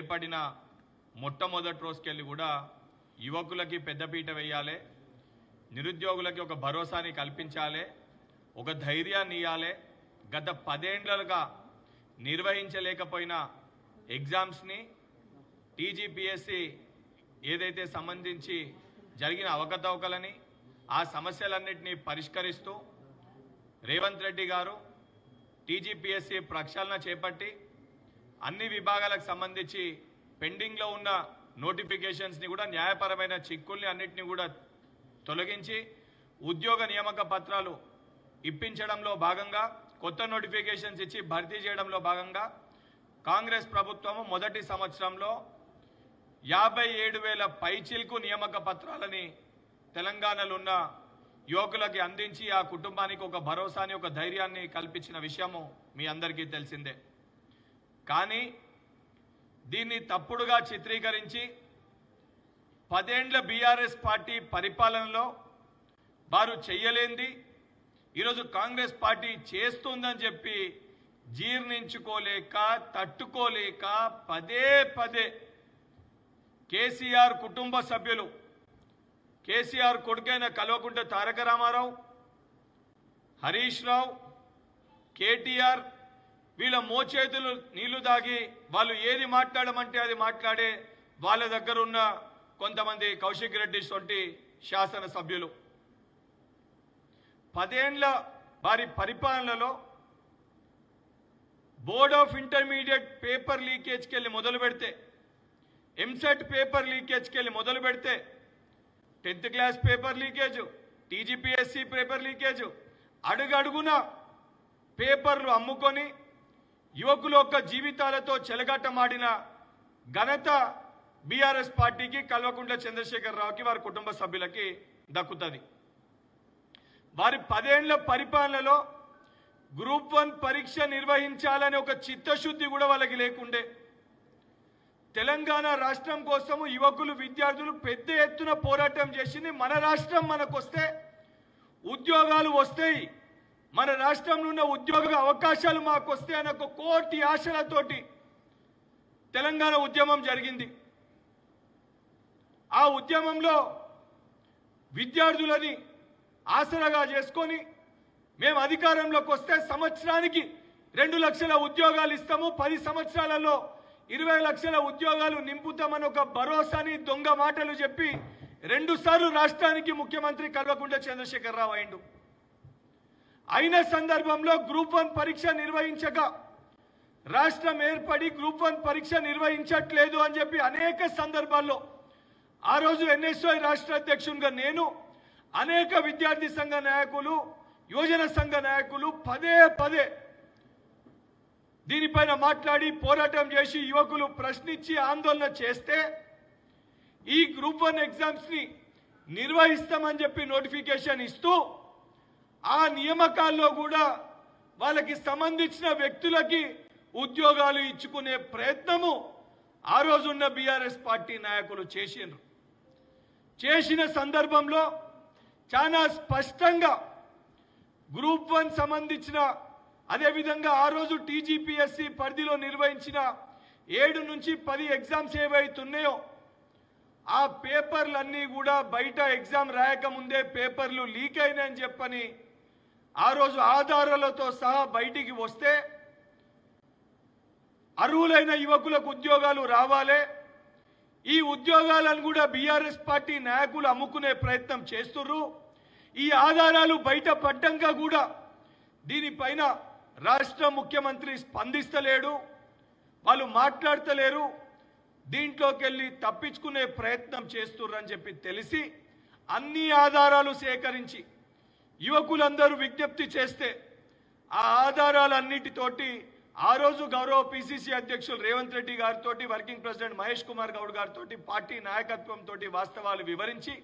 ఏర్పడిన మొట్టమొదటి రోజుకెళ్ళి కూడా యువకులకి పెద్దపీట వేయాలి, నిరుద్యోగులకి ఒక భరోసాని కల్పించాలి, ఒక ధైర్యాన్ని ఇవ్వాలి. గత 10 ఏళ్లుగా నిర్వహించలేకపోయిన ఎగ్జామ్స్ని టీజీపీఎస్సీ ఏదైతే సంబంధించి జరిగిన అవకతవకలని ఆ సమస్యలన్నింటినీ పరిష్కరిస్తూ రేవంత్ రెడ్డి గారు టీజీపీఎస్సీ ప్రక్షాళన చేపట్టి అన్ని విభాగాలకు సంబంధించి పెండింగ్లో ఉన్న నోటిఫికేషన్స్ని కూడా న్యాయపరమైన చిక్కుల్ని అన్నింటినీ కూడా తొలగించి ఉద్యోగ నియామక పత్రాలు ఇప్పించడంలో భాగంగా కొత్త నోటిఫికేషన్స్ ఇచ్చి భర్తీ చేయడంలో భాగంగా కాంగ్రెస్ ప్రభుత్వము మొదటి సంవత్సరంలో 57,000 పైచిల్కు నియామక పత్రాలని తెలంగాణలో ఉన్న యువకులకి అందించి ఆ కుటుంబానికి ఒక భరోసాని ఒక ధైర్యాన్ని కల్పించిన విషయము మీ అందరికీ తెలిసిందే. కానీ దీన్ని తప్పుడుగా చిత్రీకరించి 10 ఏళ్ల బీఆర్ఎస్ పార్టీ పరిపాలనలో వారు చెయ్యలేంది ఈరోజు కాంగ్రెస్ పార్టీ చేస్తుందని చెప్పి జీర్ణించుకోలేక తట్టుకోలేక పదే పదే కేసీఆర్ కుటుంబ సభ్యులు, కేసీఆర్ కొడుకైన కల్వకుంట్ల తారక రామారావు, హరీష్ రావు, కేటీఆర్ వీళ్ళ మోచేతులు నీళ్లు దాగి వాళ్ళు ఏది మాట్లాడమంటే అది మాట్లాడే వాళ్ళ దగ్గర ఉన్న కొంతమంది కౌశిక్ రెడ్డి వంటి శాసనసభ్యులు 10 ఏళ్ల వారి పరిపాలనలో బోర్డ్ ఆఫ్ ఇంటర్మీడియట్ పేపర్ లీకేజ్కి వెళ్ళి మొదలు పెడితే, ఎంసెట్ పేపర్ లీకేజ్కి వెళ్ళి మొదలు పెడితే 10th class paper leakage, TGPSC paper leakage, అడుగడుగున పేపర్లు అమ్ముకొని యువకుల యొక్క జీవితాలతో చెలగాటమాడిన ఘనత బీఆర్ఎస్ పార్టీకి కల్వకుంట్ల చంద్రశేఖరరావుకి వారి కుటుంబ సభ్యులకి దక్కుతుంది. వారి 10 ఏళ్ల పరిపాలనలో గ్రూప్ 1 పరీక్ష నిర్వహించాలనే ఒక చిత్తశుద్ధి కూడా వాళ్ళకి లేకుండే. తెలంగాణ రాష్ట్రం కోసము యువకులు విద్యార్థులు పెద్ద ఎత్తున పోరాటం చేసింది. మన రాష్ట్రం మనకొస్తే ఉద్యోగాలు వస్తాయి, మన రాష్ట్రంలో ఉన్న ఉద్యోగ అవకాశాలు మాకు వస్తాయి అనే ఒక కోటి ఆశలతోటి తెలంగాణ ఉద్యమం జరిగింది. ఆ ఉద్యమంలో విద్యార్థులని ఆసరాగా చేసుకొని మేము అధికారంలోకి వస్తే సంవత్సరానికి 2 లక్షల ఉద్యోగాలు ఇస్తాము, 10 సంవత్సరాలలో 20 లక్షల ఉద్యోగాలు నింపుతామని ఒక భరోసాని దొంగ మాటలు చెప్పి 2 సార్లు రాష్ట్రానికి ముఖ్యమంత్రి కల్వకుంట్ల చంద్రశేఖరరావు అయిండు. అయిన సందర్భంలో గ్రూప్ 1 పరీక్ష నిర్వహించక రాష్ట్రం ఏర్పడి గ్రూప్ 1 పరీక్ష నిర్వహించట్లేదు అని చెప్పి అనేక సందర్భాల్లో ఆ రోజు ఎన్ఎస్ఓ రాష్ట్ర అధ్యక్షునిగా నేను, అనేక విద్యార్థి సంఘ నాయకులు, యువజన సంఘ నాయకులు పదే పదే దీనిపైన మాట్లాడి పోరాటం చేసి యువకులు ప్రశ్నించి ఆందోళన చేస్తే ఈ గ్రూప్ 1 ఎగ్జామ్స్ ని నిర్వహిస్తామని చెప్పి నోటిఫికేషన్ ఇస్తూ ఆ నియామకాల్లో కూడా వాళ్ళకి సంబంధించిన వ్యక్తులకి ఉద్యోగాలు ఇచ్చుకునే ప్రయత్నము ఆ రోజున్న బీఆర్ఎస్ పార్టీ నాయకులు చేసిన సందర్భంలో చాలా స్పష్టంగా గ్రూప్ 1 సంబంధించిన అదేవిధంగా ఆ రోజు టీజీపీఎస్సీ పరిధిలో నిర్వహించిన 7 నుంచి 10 ఎగ్జామ్స్ ఏవైతున్నాయో ఆ పేపర్లన్నీ కూడా బయట ఎగ్జామ్ రాయకముందే పేపర్లు లీక్ అయినాయని చెప్పని ఆ రోజు ఆధారాలతో సహా బయటికి వస్తే అర్హులైన యువకులకు ఉద్యోగాలు రావాలి, ఈ ఉద్యోగాలను కూడా బీఆర్ఎస్ పార్టీ నాయకులు అమ్ముకునే ప్రయత్నం చేస్తున్నారు. ఈ ఆధారాలు బయట పడ్డంగా కూడా దీనిపైన రాష్ట్ర ముఖ్యమంత్రి స్పందిస్తలేడు, వాళ్ళు మాట్లాడతలేరు, దీంట్లోకి వెళ్ళి తప్పించుకునే ప్రయత్నం చేస్తున్నారని చెప్పి తెలిసి అన్ని ఆధారాలు సేకరించి యువకులందరూ విజ్ఞప్తి చేస్తే ఆ ఆధారాలన్నిటితోటి ఆ రోజు గౌరవ పిసిసి అధ్యక్షులు రేవంత్ రెడ్డి గారితో వర్కింగ్ ప్రెసిడెంట్ మహేష్ కుమార్ గౌడ్ గారితో పార్టీ నాయకత్వంతో వాస్తవాలు వివరించి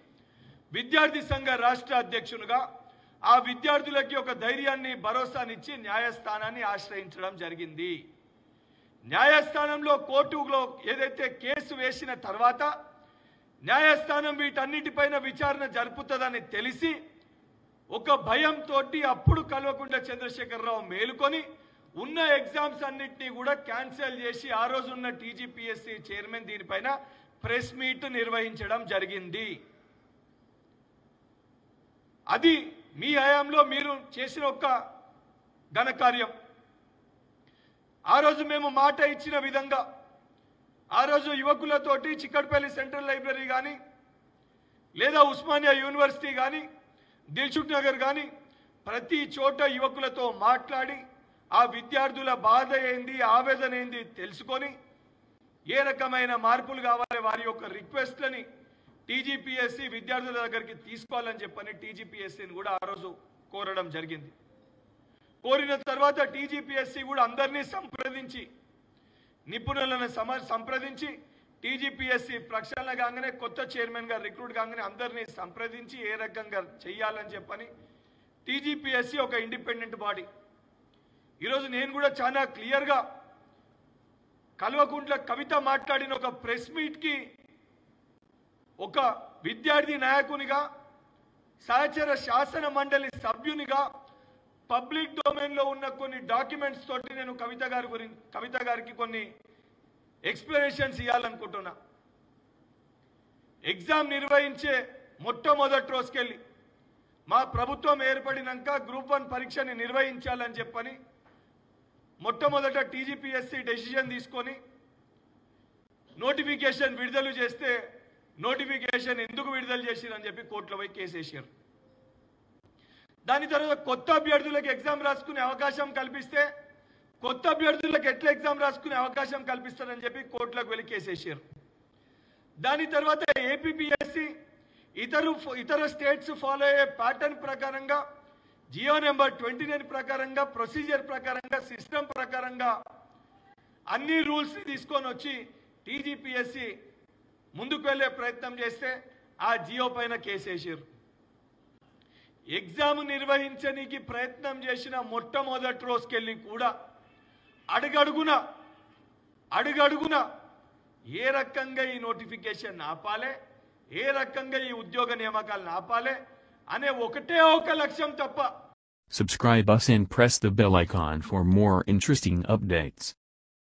విద్యార్థి సంఘ రాష్ట్ర అధ్యక్షునిగా ఆ విద్యార్థులకి ఒక ధైర్యాన్ని భరోసానిచ్చి న్యాయస్థానాన్ని ఆశ్రయించడం జరిగింది. న్యాయస్థానంలో కోర్టులో ఏదైతే కేసు వేసిన తర్వాత న్యాయస్థానం వీటన్నిటిపైన విచారణ జరుపుతుందని తెలిసి ఒక భయంతో అప్పుడు కల్వకుంట్ల చంద్రశేఖరరావు మేలుకొని ఉన్న ఎగ్జామ్స్ అన్నింటినీ కూడా క్యాన్సిల్ చేసి ఆ రోజు ఉన్న టీజీపీఎస్సీ చైర్మన్ దీనిపైన ప్రెస్ మీట్ నిర్వహించడం జరిగింది. అది మీ హయాంలో మీరు చేసిన ఒక ఘనకార్యం. ఆ రోజు మేము మాట ఇచ్చిన విధంగా ఆ రోజు యువకులతోటి చిక్కడపల్లి సెంట్రల్ లైబ్రరీ కానీ లేదా ఉస్మానియా యూనివర్సిటీ కానీ దిల్సుఖ్ నగర్ కానీ ప్రతి చోట యువకులతో మాట్లాడి ఆ విద్యార్థుల బాధ ఏంది, ఆవేదన ఏంది తెలుసుకొని ఏ రకమైన మార్పులు కావాలి వారి యొక్క రిక్వెస్ట్లని టీజీపీఎస్సీ విద్యార్థుల దగ్గరికి తీసుకోవాలని చెప్పని టీజీపీఎస్సీని కూడా ఆ రోజు కోరడం జరిగింది. కోరిన తర్వాత టీజీపీఎస్సీ కూడా అందరినీ సంప్రదించి నిపుణులను సంప్రదించి టీజీపీఎస్సీ ప్రక్షాళన కాగానే కొత్త చైర్మన్ గా రిక్రూట్ కాగానే అందరినీ సంప్రదించి ఏ రకంగా చెయ్యాలని చెప్పని టీజీపీఎస్సీ ఒక ఇండిపెండెంట్ బాడీ. ఈరోజు నేను కూడా చాలా క్లియర్గా కల్వకుంట్ల కవిత మాట్లాడిన ఒక ప్రెస్ మీట్కి ఒక విద్యార్థి నాయకునిగా సహచర శాసన మండలి సభ్యునిగా పబ్లిక్ డొమైన్లో ఉన్న కొన్ని డాక్యుమెంట్స్ తోటి నేను కవిత గారికి కొన్ని ఎక్స్ప్లెనేషన్స్ ఇవ్వాలనుకుంటున్నా. ఎగ్జామ్ నిర్వహించే మొట్టమొదటి రోజుకెళ్ళి మా ప్రభుత్వం ఏర్పడినాక గ్రూప్ 1 పరీక్షని నిర్వహించాలని చెప్పని మొట్టమొదట టీజీపీఎస్సీ డెసిషన్ తీసుకొని నోటిఫికేషన్ విడుదల చేస్తే నోటిఫికేషన్ ఎందుకు విడుదల చేసిరని చెప్పి కోర్టులో పోయి కేసు వేసారు. దాని తర్వాత కొత్త అభ్యర్థులకు ఎగ్జామ్ రాసుకునే అవకాశం కల్పిస్తే కొత్త అభ్యర్థులకు ఎట్లా ఎగ్జామ్ రాసుకునే అవకాశం కల్పిస్తారని చెప్పి కోర్టులకు వెళ్ళి కేసు వేసారు. దాని తర్వాత ఏపీపీఎస్సీ ఇతర స్టేట్స్ ఫాలో అయ్యే ప్యాటర్న్ ప్రకారంగా జియో నెంబర్ 29 ప్రకారంగా ప్రొసీజర్ ప్రకారంగా సిస్టమ్ ప్రకారంగా అన్ని రూల్స్ తీసుకొని వచ్చి టీజీపీఎస్సీ ముందుకు వెళ్లే ప్రయత్నం చేస్తే ఆ జియో పైన కేసు వేసారు. ఎగ్జామ్ నిర్వహించడానికి ప్రయత్నం చేసిన మొట్టమొదటి రోజుకెళ్ళి కూడా అడుగడుగున ఏ రకంగా ఈ నోటిఫికేషన్ ఆపాలే, ఏ రకంగా ఈ ఉద్యోగ నియామకాలను ఆపాలే అనే ఒకటే ఒక లక్ష్యం తప్ప. Subscribe us and press the bell icon for more interesting updates.